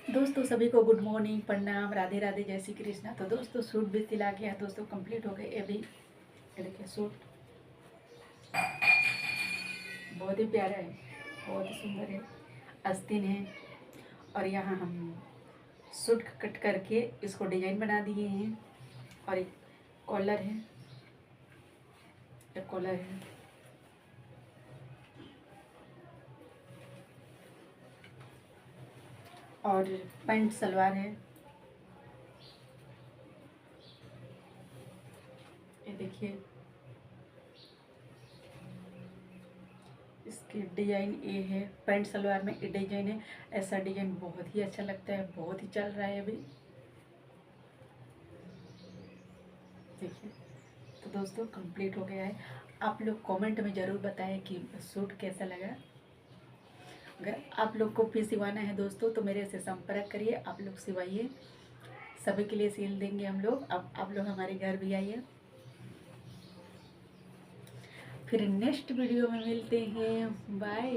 दोस्तों सभी को गुड मॉर्निंग, प्रणाम, राधे राधे, जय श्री कृष्णा। तो दोस्तों सूट भी सिला गया दोस्तों, कंप्लीट हो गए अभी। ये देखिए सूट बहुत ही प्यारा है, बहुत ही सुंदर है, आस्तीन है। और यहाँ हम सूट कट करके इसको डिजाइन बना दिए हैं। और एक कॉलर है, एक कॉलर है। और पैंट सलवार है। ये देखिए इसकी डिजाइन ये है, पैंट सलवार में ये डिजाइन है। ऐसा डिजाइन बहुत ही अच्छा लगता है, बहुत ही चल रहा है अभी। देखिए तो दोस्तों कंप्लीट हो गया है। आप लोग कमेंट में ज़रूर बताएं कि सूट कैसा लगा। अगर आप लोग को भी सिलवाना है दोस्तों तो मेरे से संपर्क करिए, आप लोग सिलवाइए, सभी के लिए सिल देंगे हम लोग। अब आप लोग हमारे घर भी आइए। फिर नेक्स्ट वीडियो में मिलते हैं, बाय।